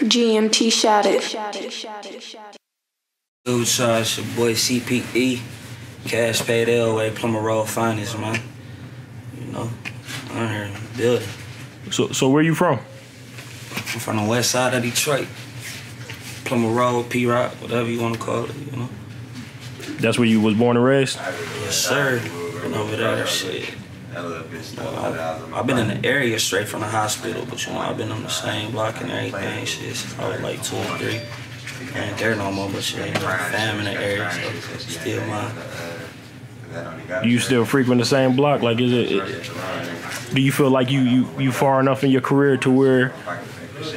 GMT shouted. Dude, it's your boy CPE, Cashpaid Elway Plumber Roll Finest, man. You know, I'm here in the building. So where you from? I'm from the west side of Detroit. Plumber Roll, P-Rock, whatever you want to call it, you know. That's where you was born and raised? Yes, sir. And over there, shit. I've been in the area straight from the hospital, but you know, I've been on the same block and everything, shit, since I was like 2 or 3. I ain't there no more, but shit, fam in the area, so still mine. Do you still frequent the same block? Like, is it do you feel like you far enough in your career to where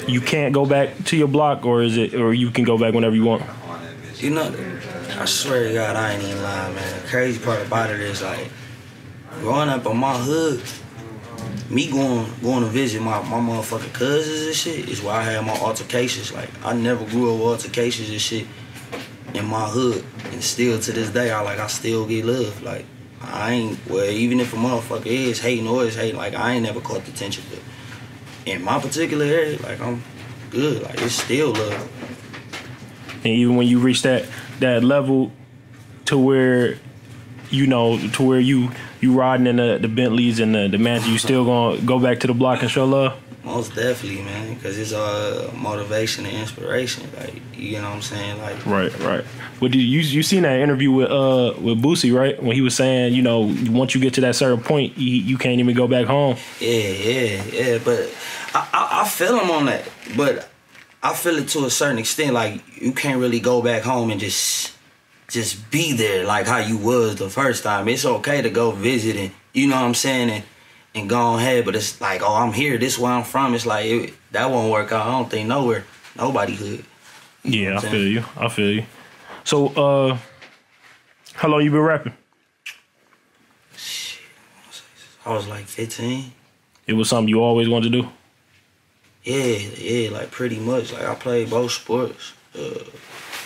you can't go back to your block, or you can go back whenever you want? You know, I swear to God, I ain't even lying, man. The crazy part about it is, like, growing up in my hood, me going to visit my motherfucking cousins and shit is where I had my altercations. Like, I never grew up with altercations and shit in my hood. And still to this day, I still get love. Like, I ain't, well, even if a motherfucker is hating or is hating, like, I ain't never caught the attention. But in my particular area, like, I'm good. Like, it's still love. And even when you reach that level to where, you know, to where you riding in the Bentleys and the Mansion, you still gonna go back to the block and show love? Most definitely, man, because it's motivation and inspiration. Like, you know what I'm saying? Like, right. But you seen that interview with Boosie, right? When he was saying, you know, once you get to that certain point, you can't even go back home. Yeah. But I feel him on that. But I feel it to a certain extent. Like, you can't really go back home and just be there like how you was the first time. It's okay to go visit and, you know what I'm saying, and go ahead, but it's like, oh, I'm here, this is where I'm from. It's like, that won't work out. I don't think nobody could. Yeah, I feel you. So, how long you been rapping? Shit, I was like 15. It was something you always wanted to do? Yeah, like pretty much. Like, I played both sports.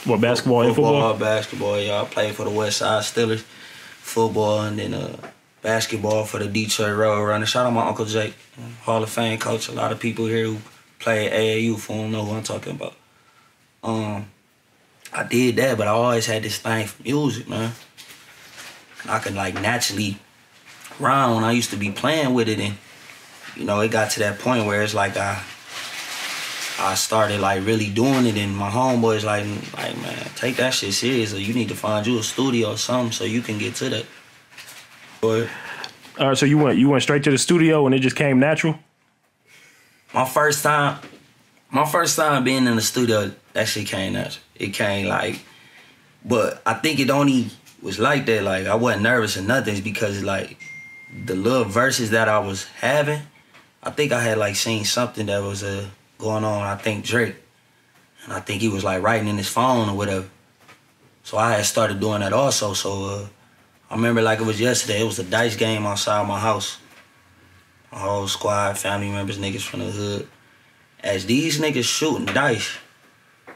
What, basketball and football? Basketball, yeah. I played for the West Side Steelers, football, and then basketball for the Detroit Road Runners. Shout out my Uncle Jake, Hall of Fame coach. A lot of people here who play AAU for don't know who I'm talking about. I did that, but I always had this thing for music, man. And I could, like, naturally rhyme when I used to be playing with it, and, you know, it got to that point where it's like I started, like, really doing it, and my homeboys like, man, take that shit serious, or you need to find you a studio or something so you can get to that. But, all right, so you went straight to the studio and it just came natural? My first time being in the studio, that shit came natural. It came, like, but I think it only was like that. Like, I wasn't nervous or nothing. It's because, like, the little verses that I was having, I think I had, like, seen something that was going on, I think Drake. And I think he was, like, writing in his phone or whatever. So I had started doing that also. So I remember like it was yesterday. It was a dice game outside my house. My whole squad, family members, niggas from the hood. As these niggas shooting dice,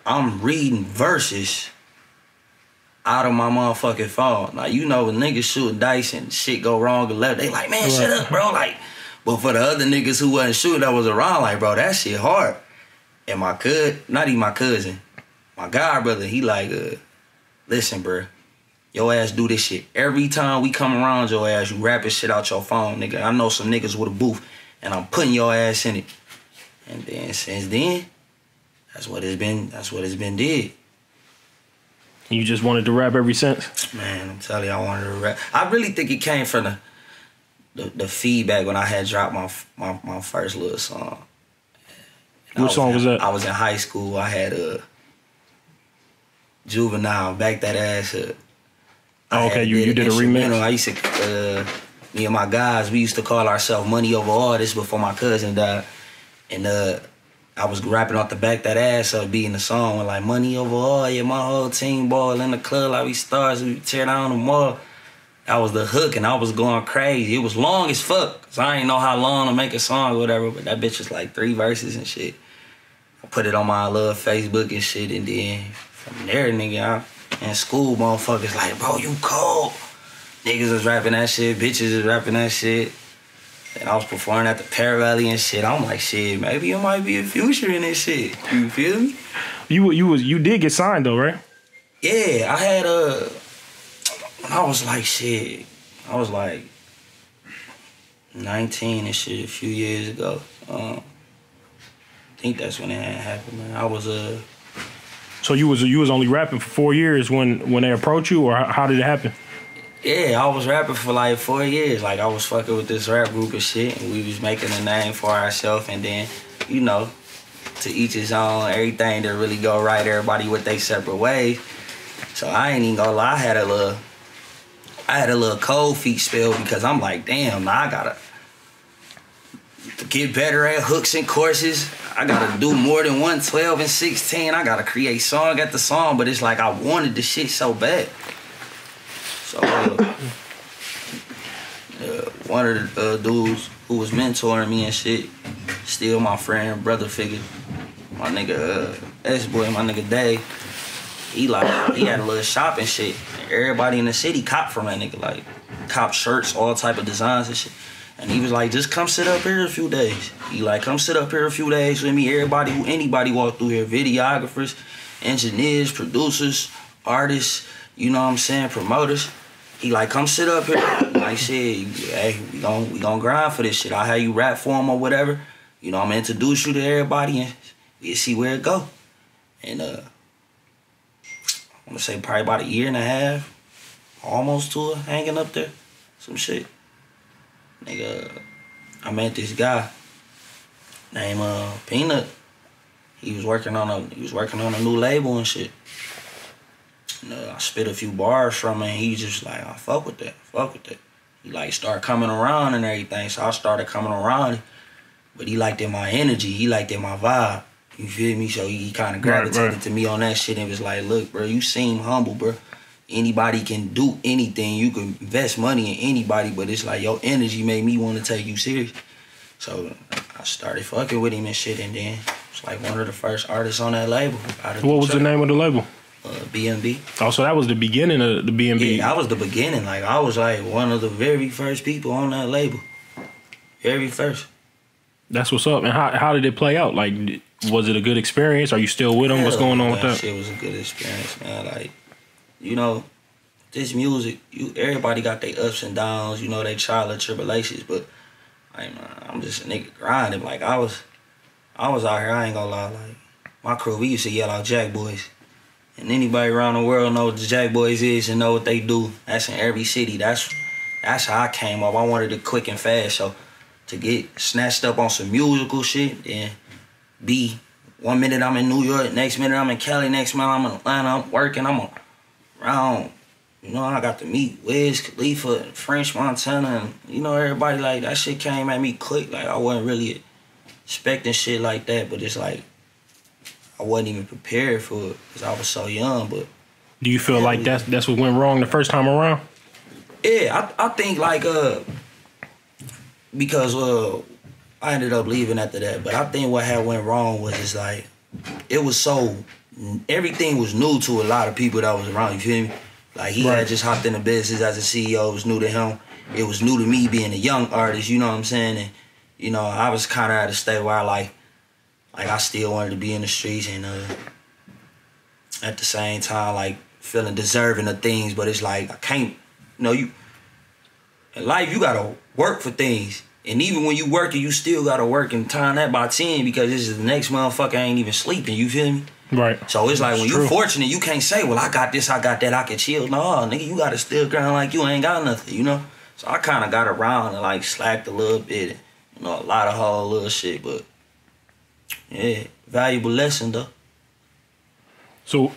I'm reading verses out of my motherfucking phone. Like, you know, when niggas shooting dice and shit go wrong or left, they like, man, shut up, bro. Like, but for the other niggas who wasn't shooting that was around, like, bro, that shit hard. And not even my cousin, my god brother, he like, listen, bro, your ass do this shit. Every time we come around your ass, you rapping shit out your phone, nigga. I know some niggas with a booth, and I'm putting your ass in it. And then since then, that's what it's been did. You just wanted to rap ever since? Man, I'm telling you, I wanted to rap. I really think it came from the feedback when I had dropped my first little song. What song was that? I was in high school. I had Juvenile, Back That Ass Up. Oh, okay, you did a remix? You know, I used to, me and my guys, we used to call ourselves Money Over All. This before my cousin died. And I was rapping off the Back That Ass Up, beating the song with like, money over all, yeah, my whole team ball in the club like we stars, we tear down the mall. That was the hook, and I was going crazy. It was long as fuck, cause I ain't know how long to make a song or whatever, but that bitch was like 3 verses and shit. I put it on my little Facebook and shit, and then from there, nigga, in school, motherfuckers like, bro, you cold. Niggas was rapping that shit, bitches was rapping that shit. And I was performing at the PAYROLL and shit. I'm like, shit, maybe it might be a future in this shit. You feel me? You did get signed though, right? Yeah, I had when I was like, shit, I was like 19 and shit a few years ago. I think that's when it had happened, man. I was So you was only rapping for 4 years when they approached you, or how did it happen? Yeah, I was rapping for like 4 years. Like I was fucking with this rap group and shit, and we was making a name for ourselves. And then, you know, to each his own. Everything that really go right. Everybody with their separate ways. So I ain't even gonna lie. I had a little cold feet spell because I'm like, damn, now I gotta get better at hooks and courses. I gotta do more than 112 and 16. I gotta create song after song, but it's like I wanted the shit so bad. So one of the dudes who was mentoring me and shit, still my friend, brother figure, my nigga S-Boy, my nigga Dave, he had a little shop and shit. Everybody in the city copped from that nigga, like cop shirts, all type of designs and shit. And he was like, just come sit up here a few days. He like, come sit up here a few days with me. Anybody walk through here, videographers, engineers, producers, artists, you know what I'm saying, promoters. He like, come sit up here. Like, shit, hey, we gon' grind for this shit. I'll have you rap for him or whatever. You know, I'm gonna introduce you to everybody and we'll see where it go. And I wanna say probably about a year and a half, almost to it, hanging up there, some shit. Nigga, I met this guy named Peanut. He was working on a new label and shit. And, I spit a few bars from him and he just like, I fuck with that. He like started coming around and everything, so I started coming around. But he liked in my energy, he liked in my vibe. You feel me? So he kind of gravitated to me on that shit and was like, look, bro, you seem humble, bro. Anybody can do anything. You can invest money in anybody, but it's like your energy made me want to take you serious. So I started fucking with him and shit, and then it's like one of the first artists on that label. What was the name of the label? BMB. Oh, so that was the beginning of the BMB. Yeah, that was the beginning. Like I was like one of the very first people on that label. Very first. That's what's up. And how did it play out? Like, was it a good experience? Are you still with them? What's going on with that? Shit was a good experience, man. Like, you know, this music, everybody got their ups and downs, you know, they trial and tribulations, but I'm just a nigga grinding. Like I was out here, I ain't gonna lie, like my crew, we used to yell out Jack Boys. And anybody around the world know what the Jack Boys is and know what they do. That's in every city. That's how I came up. I wanted it quick and fast. So to get snatched up on some musical shit and be 1 minute I'm in New York, next minute I'm in Cali, next minute I'm in Atlanta, I'm working, I'm around. You know, I got to meet Wiz, Khalifa, and French Montana, and you know, everybody like that shit came at me quick. Like I wasn't really expecting shit like that, but it's like I wasn't even prepared for it because I was so young. But do you feel like that's what went wrong the first time around? Yeah, I think like because I ended up leaving after that. But I think what had went wrong was just like it was everything was new to a lot of people that was around. You feel me? Like he had just hopped in the business as a CEO. It was new to him. It was new to me being a young artist. You know what I'm saying? And you know, I was kind of at a state where like I still wanted to be in the streets and at the same time like feeling deserving of things. But it's like I can't. You know, in life you gotta work for things. And even when you working, you still gotta work and time that by 10 because this is the next motherfucker ain't even sleeping. You feel me? Right. So it's like when you fortunate, you can't say, well, I got this, I got that, I can chill. No, nigga, you gotta still grind like you ain't got nothing, you know? So I kind of got around and like slacked a little bit. And, you know, a lot of whole little shit, but yeah, valuable lesson though. So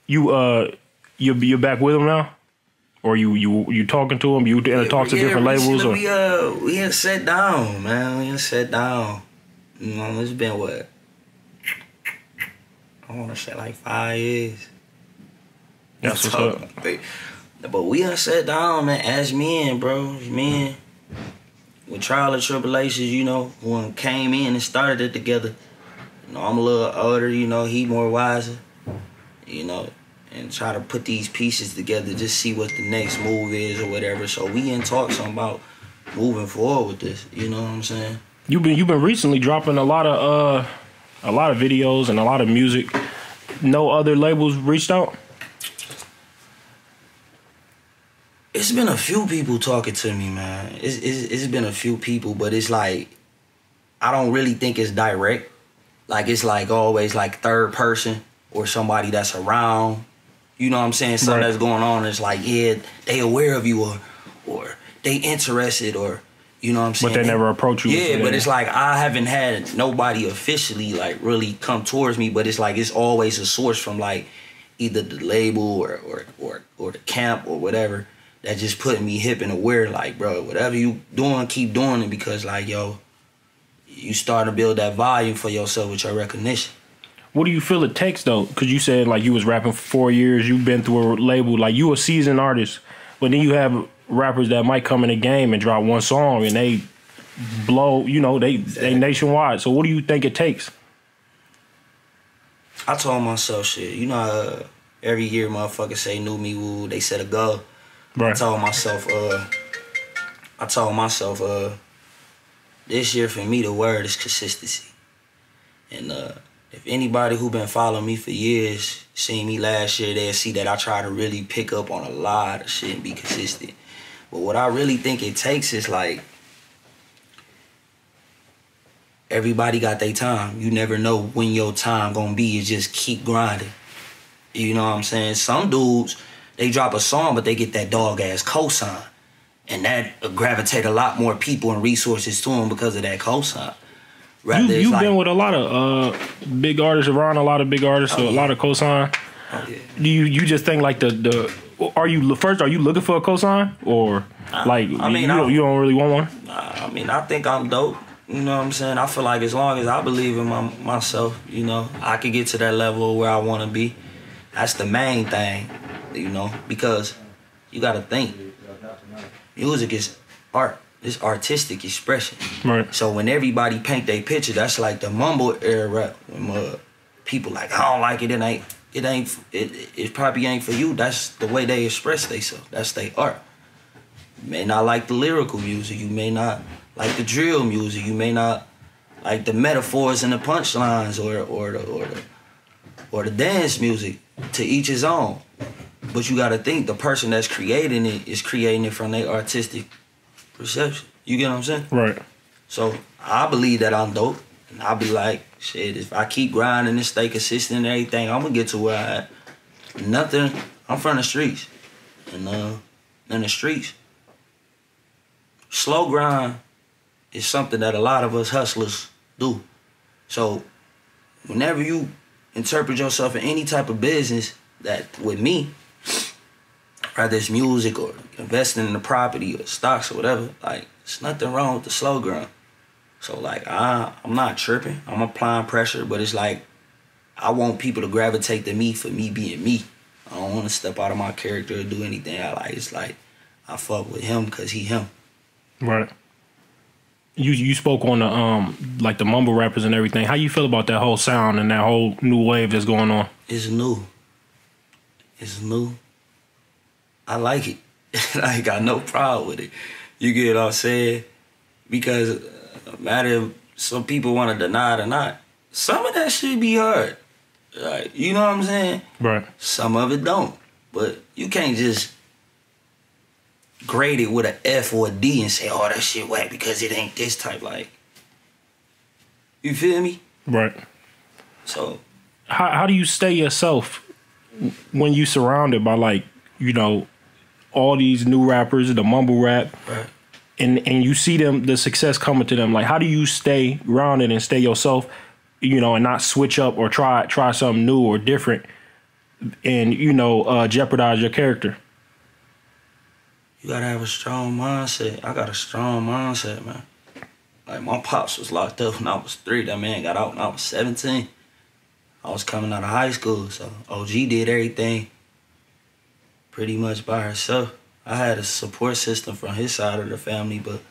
you're back with him now? Or you talking to him? You talk to different labels? Or? We had sat down, man. We had sat down. You know, it's been what? I want to say like 5 years. That's what's up. But we had sat down, man, as men, bro. Men with trial and tribulations, you know, when came in and started it together. You know, I'm a little older, you know, he more wiser, you know, and try to put these pieces together, just see what the next move is or whatever. So we in talks about moving forward with this. You know what I'm saying? You've been recently dropping a lot of videos and a lot of music. No other labels reached out? It's been a few people talking to me, man. It's been a few people, but it's like, I don't really think it's direct. Like, it's like always like third person or somebody that's around. You know what I'm saying? Something that's going on. It's like, yeah, they aware of you or they interested or, you know what I'm saying? But they never approach you. Yeah, but it's like I haven't had nobody officially like really come towards me, but it's like it's always a source from like either the label or the camp or whatever that just putting me hip and aware, like, bro, whatever you doing, keep doing it, because like, yo, you starting to build that volume for yourself with your recognition. What do you feel it takes though? Because you said like you was rapping for 4 years, you've been through a label, like you a seasoned artist, but then you have rappers that might come in the game and drop one song and they blow, you know, they nationwide. So what do you think it takes? I told myself, shit, you know, every year motherfuckers say new me, woo, they set a goal. Right. I told myself, this year for me the word is consistency. And if anybody who been following me for years seen me last year, they'll see that I try to really pick up on a lot of shit and be consistent. But what I really think it takes is like, everybody got their time. You never know when your time gonna be. You just keep grinding. You know what I'm saying? Some dudes, they drop a song, but they get that dog-ass cosign. And that gravitate a lot more people and resources to them because of that cosign. You've been with a lot of big artists, around a lot of big artists, so a lot of cosign. Oh, yeah. Do you just think like are you looking for a cosign, or like you don't really want one? I mean, I think I'm dope. You know what I'm saying? I feel like as long as I believe in myself, you know, I could get to that level where I want to be. That's the main thing, you know, because you got to think. Music is art. It's artistic expression. Right. So when everybody paint their picture, that's like the mumble era rap. When people like, I don't like it, it probably ain't for you. That's the way they express themselves. That's their art. You may not like the lyrical music. You may not like the drill music. You may not like the metaphors and the punchlines or the dance music. To each his own. But you gotta think the person that's creating it is creating it from their artistic perception. You get what I'm saying? Right. So I believe that I'm dope. And I'll be like, shit, if I keep grinding and stay consistent and everything, I'm gonna get to where I at. Nothing, I'm from the streets. And in the streets, slow grind is something that a lot of us hustlers do. So whenever you interpret yourself in any type of business that with me, whether it's music or investing in the property or stocks or whatever, like, there's nothing wrong with the slow grind. So like, I'm not tripping. I'm applying pressure, but it's like, I want people to gravitate to me for me being me. I don't want to step out of my character or do anything I like. It's like, I fuck with him because he him. Right. You spoke on the like the mumble rappers and everything. How you feel about that whole sound and that whole new wave that's going on? It's new. It's new. I like it. I ain't got no problem with it. You get what I'm saying? Because no matter if some people want to deny it or not, some of that shit be hard. Like, you know what I'm saying? Right. Some of it don't. But you can't just grade it with an F or a D and say, oh, that shit whack because it ain't this type. Like, you feel me? Right. So, how do you stay yourself when you surrounded by, like, you know, all these new rappers, the mumble rap, right, and you see them, the success coming to them? Like, how do you stay grounded and stay yourself, you know, and not switch up or try something new or different and, you know, jeopardize your character? You gotta have a strong mindset. I got a strong mindset, man. Like, my pops was locked up when I was 3. That man got out when I was 17. I was coming out of high school, so OG did everything pretty much by herself. I had a support system from his side of the family, but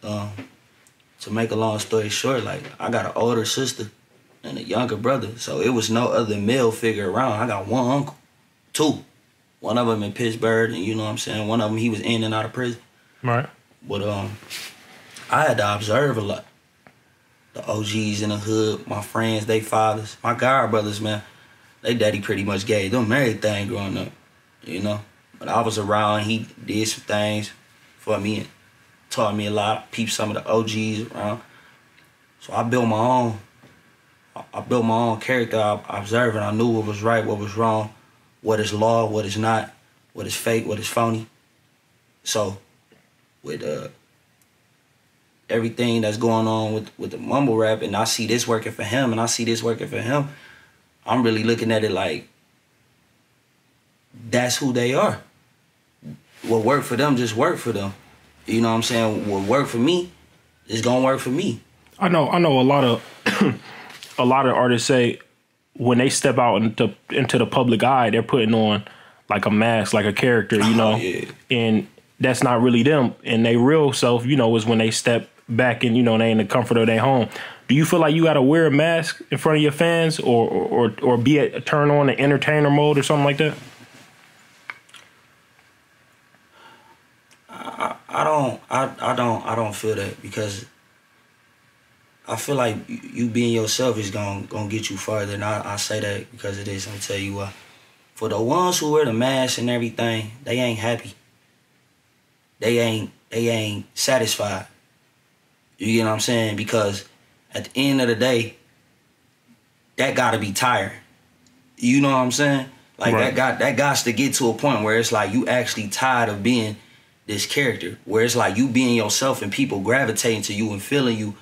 to make a long story short, like, I got an older sister and a younger brother, so it was no other male figure around. I got one uncle, 2. One of them in Pittsburgh, and you know what I'm saying? One of them, he was in and out of prison. Right. But I had to observe a lot. The OGs in the hood, my friends, they fathers, my god brothers, man, they daddy pretty much gave them everything growing up, you know. But I was around, he did some things for me and taught me a lot, peeped some of the OGs around. So I built my own. I built my own character. I observed and I knew what was right, what was wrong, what is law, what is not, what is fake, what is phony. So with everything that's going on with the mumble rap, and I see this working for him and I see this working for him, I'm really looking at it like that's who they are. What worked for them just worked for them. You know what I'm saying? What worked for me is gonna work for me. I know a lot of a lot of artists say when they step out into the public eye, they're putting on like a mask, like a character, you know, Yeah. and that's not really them. And they real self, you know, is when they step back and, you know, they in the comfort of their home. Do you feel like you got to wear a mask in front of your fans or be a turn on the entertainer mode or something like that? I don't feel that, because I feel like you being yourself is gonna get you farther, and I say that because it is. Let me tell you why. For the ones who wear the mask and everything, they ain't happy. They ain't satisfied. You get what I'm saying? Because at the end of the day, that gotta be tired. You know what I'm saying? Like right. that got to get to a point where it's like you actually tired of being this character, where it's like you being yourself and people gravitating to you and feeling you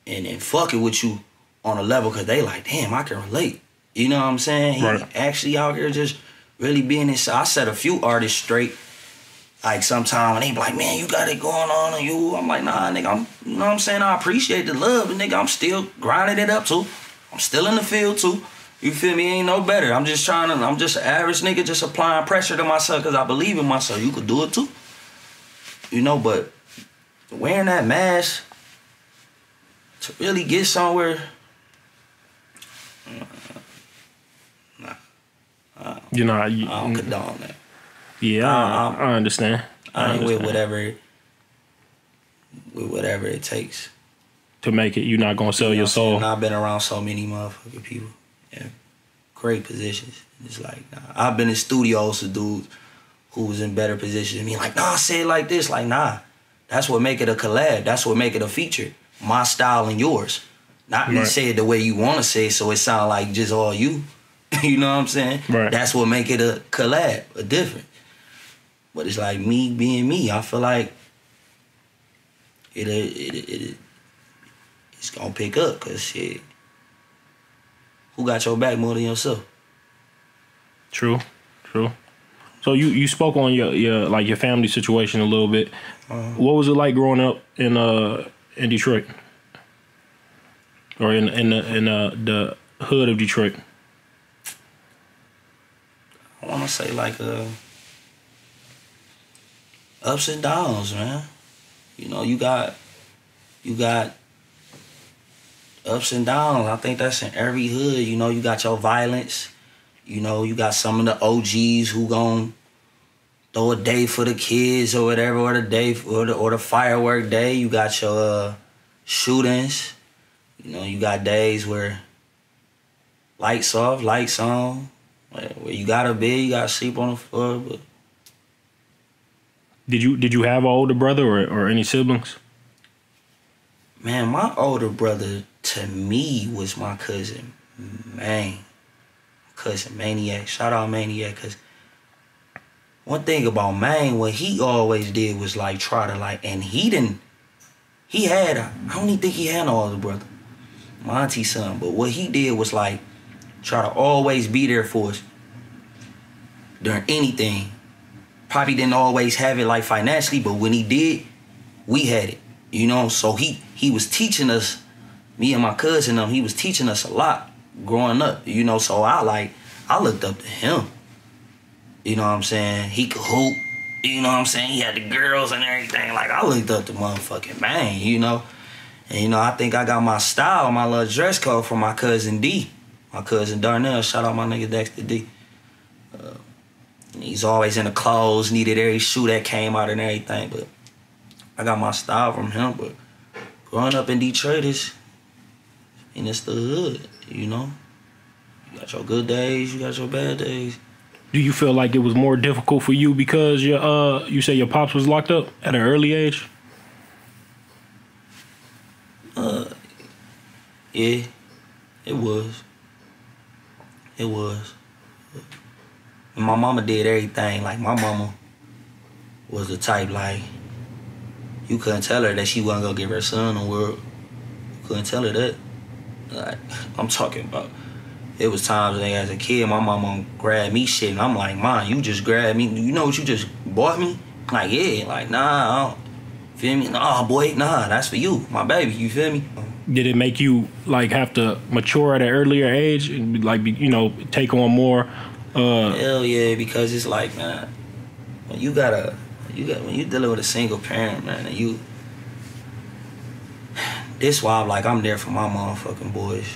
and fucking with you on a level because they like, damn, I can relate. You know what I'm saying? Right. He actually out here just really being inside. I set a few artists straight. Like sometime when they be like, man, you got it going on and you. I'm like, nah, nigga, you know what I'm saying? I appreciate the love, but nigga, I'm still grinding it up too. I'm still in the field too. You feel me? Ain't no better. I'm just an average nigga just applying pressure to myself because I believe in myself. You could do it too. You know, but wearing that mask to really get somewhere, I don't condone that. Yeah, I understand. I ain't with whatever it takes to make it. You're not gonna sell your soul. And I've been around so many motherfucking people in great positions. It's like, nah. I've been in studios with dudes who was in better positions than me. Like, nah, say it like this. Like, nah. That's what make it a collab. That's what make it a feature. My style and yours. Not me say it the way you want to say it so it sound like just all you. You know what I'm saying? Right. That's what make it a collab, a different. But it's like me being me. I feel like it's gonna pick up, cause shit, who got your back more than yourself? True. So you spoke on your family situation a little bit. What was it like growing up in Detroit, or in the hood of Detroit? I want to say like ups and downs, man. You know, you got ups and downs. I think that's in every hood. You know, you got your violence. You know, you got some of the OGs who gon' throw a day for the kids or whatever, or the day or the firework day. You got your shootings. You know, you got days where lights off, lights on. Where you got a bed, you got to sleep on the floor. But did you have an older brother or any siblings? Man, my older brother to me was my cousin, man. Cousin Maniac. Shout out Maniac, because one thing about man, what he always did was like try to like, and I don't even think he had no older brother, my auntie's son, but what he did was like try to always be there for us during anything. Probably didn't always have it like financially, but when he did, we had it. You know, so he was teaching us, me and my cousin, he was teaching us a lot growing up. You know, so I looked up to him. You know what I'm saying? He could hoop. You know what I'm saying? He had the girls and everything. Like, I looked up to motherfucking man, you know? And, you know, I think I got my style, my little dress code from my cousin D. My cousin Darnell. Shout out my nigga Dexter D. He's always in the clothes, needed every shoe that came out and everything. But I got my style from him, but growing up in Detroit it's the hood, you know. You got your good days, you got your bad days. Do you feel like it was more difficult for you because you say your pops was locked up at an early age? Yeah, it was. It was. And my mama did everything. Like, my mama was the type, like, you couldn't tell her that she wasn't gonna give her son the world. You couldn't tell her that. Like, I'm talking about, it was times when as a kid, my mama grabbed me shit, and I'm like, Mom, you just grabbed me. You know what you just bought me? Like, yeah. Like, nah, I don't. Feel me? Nah, boy, nah, that's for you, my baby. You feel me? Did it make you like have to mature at an earlier age and like take on more? Hell yeah, because it's like, man, when you dealing with a single parent, man, and this why I'm there for my motherfucking boys.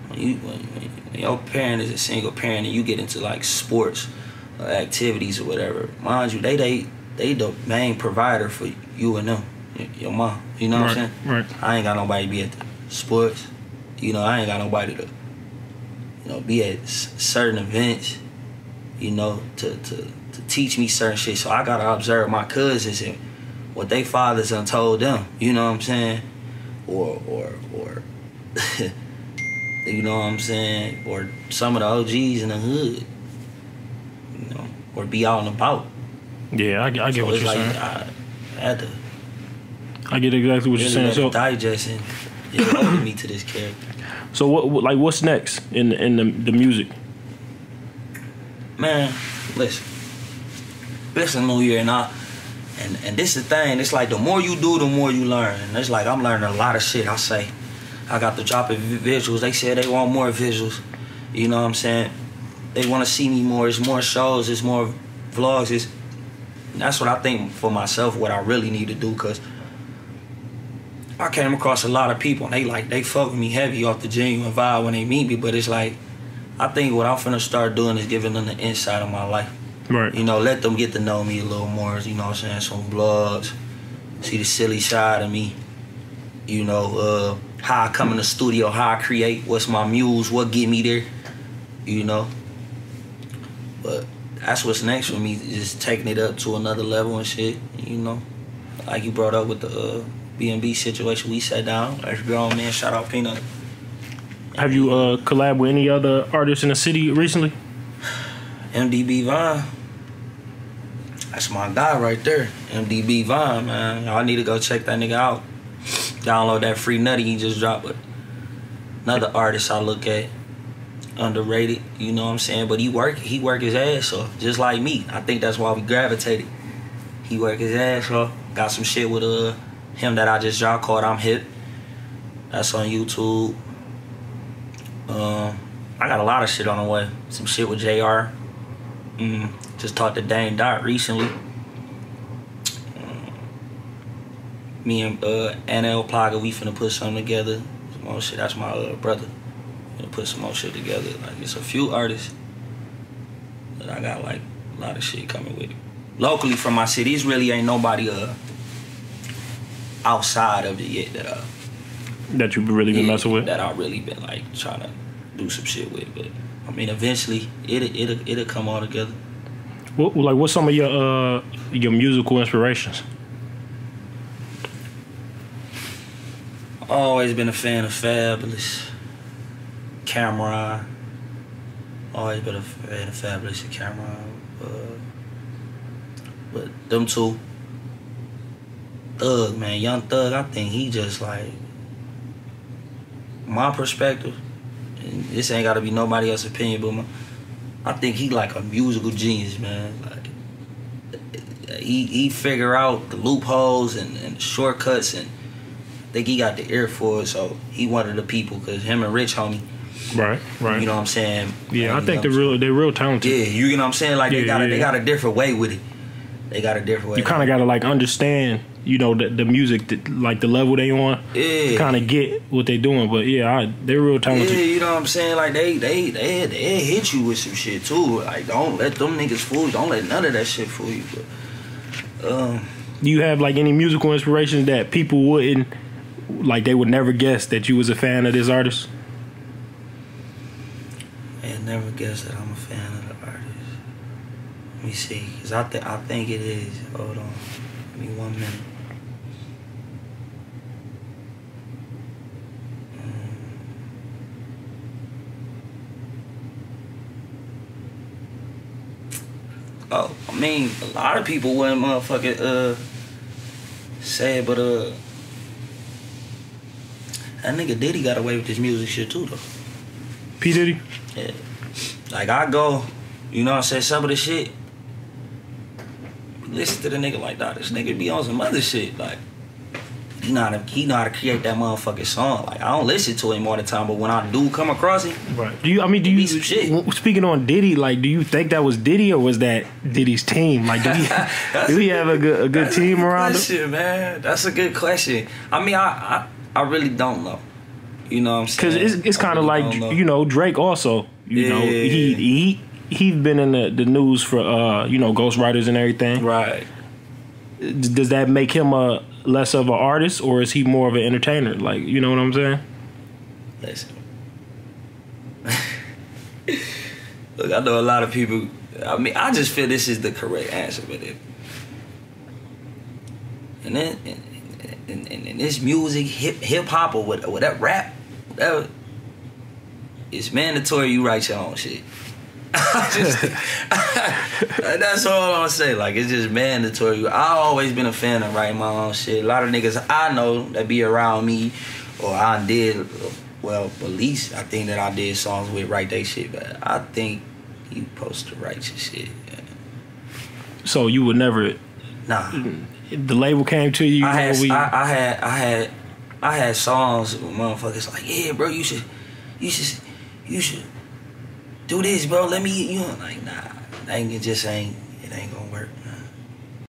When your parent is a single parent and you get into like sports activities or whatever, mind you, they the main provider for you and them, your mom. You know what I'm saying? Right. I ain't got nobody to be at the sports. You know, I ain't got nobody to, be at certain events, to teach me certain shit. So I gotta observe my cousins and what they fathers done told them. You know what I'm saying? Or you know what I'm saying? Or some of the OGs in the hood. Or be out and about. Yeah, I get what you're saying. I had to. I get exactly what you're saying. So digesting, it molded me to this character. So what's next in the music? Man, listen, New Year now, and this is the thing. It's like the more you do, the more you learn. And it's like I'm learning a lot of shit. I got to drop visuals. They said they want more visuals. You know what I'm saying? They want to see me more. It's more shows. It's more vlogs. That's what I think for myself. What I really need to do, cause I came across a lot of people and they fuck with me heavy off the genuine vibe when they meet me. But it's like, I think what I'm finna start doing is giving them the inside of my life. Right. Let them get to know me a little more. You know what I'm saying? Some vlogs, see the silly side of me. How I come in the studio, how I create, what's my muse, what get me there. But that's what's next for me, just taking it up to another level and shit, Like you brought up with the BMB situation, we sat down as grown men, shout out Peanut. Have you collabed with any other artists in the city recently? MDB Vine. That's my guy right there. MDB Vine, man. Y'all need to go check that nigga out. Download that free nutty he just dropped. But another artist I look at, underrated, you know what I'm saying? But he work his ass off, just like me. I think that's why we gravitated. He work his ass off. Got some shit with him that I just dropped called I'm Hip. That's on YouTube. I got a lot of shit on the way. Some shit with JR. Just talked to Dame Dot recently. Me and NL Plaga, we finna put something together. Some more shit. That's my brother. Finna put some more shit together. Like, it's a few artists that I got like a lot of shit coming with it. Locally from my city, it really ain't nobody outside of it yet that you've really been messing with. That I really been like trying to do some shit with. But I mean, eventually it'll come all together. What's some of your musical inspirations? Always been a fan of Fabulous, Cameron. Always been a fan of Fabulous and Cameron. But them two. Thug, man, Young Thug, I think he just like, my perspective, and this ain't gotta be nobody else's opinion, but I think he like a musical genius, man. Like, he figure out the loopholes and the shortcuts, and I think he got the ear for it, so he one of the people, cause him and Rich, homie. Right. You know what I'm saying? Yeah, I think they're real talented. Yeah, you know what I'm saying? Like, they got a different way with it. They got a different way. You kind of got to like understand, the music, like the level they on. Yeah. Kind of get what they doing, but yeah, they're real talented. Yeah, you know what I'm saying? Like they hit you with some shit too. Like, don't let them niggas fool you. Don't let none of that shit fool you. But Do you have like any musical inspirations that people wouldn't, like they would never guess that you was a fan of this artist? I never guess that I'm a fan of the artist. Let me see, cause I think it is. Hold on, give me 1 minute. Oh, I mean, a lot of people wouldn't motherfucking say it, but that nigga Diddy got away with this music shit too though. P. Diddy? Yeah. Like I go, you know what I'm saying, some of the shit. Listen to the nigga like that. This nigga be on some other shit. Like he know how to create that motherfucking song. Like I don't listen to him all the time, but when I do come across him, right. Do you some shit. Speaking on Diddy, like do you think that was Diddy or was that Diddy's team? Like do he have a good team around him? Man, that's a good question. I mean, I really don't know. You know what I'm saying? Because it's kind of like, you know, Drake also. You know, he's been in the news for you know, ghostwriters and everything. Right. Does that make him a less of an artist, or is he more of an entertainer? Like, you know what I'm saying? Listen. Look, I know a lot of people. I mean, I just feel this is the correct answer with it. And then, and this music, hip hop or whatever, rap, whatever, it's mandatory you write your own shit. That's all I'm gonna say. Like, it's just mandatory. I always been a fan of writing my own shit. A lot of niggas I know that be around me, or I did, well, at least I think that I did songs with write they shit. But I think you supposed to write your shit. Yeah. So you would never? Nah. The label came to you. I had songs with motherfuckers like, yeah, bro, you should do this, bro. Let me, you know, like, nah, it ain't gonna work, man.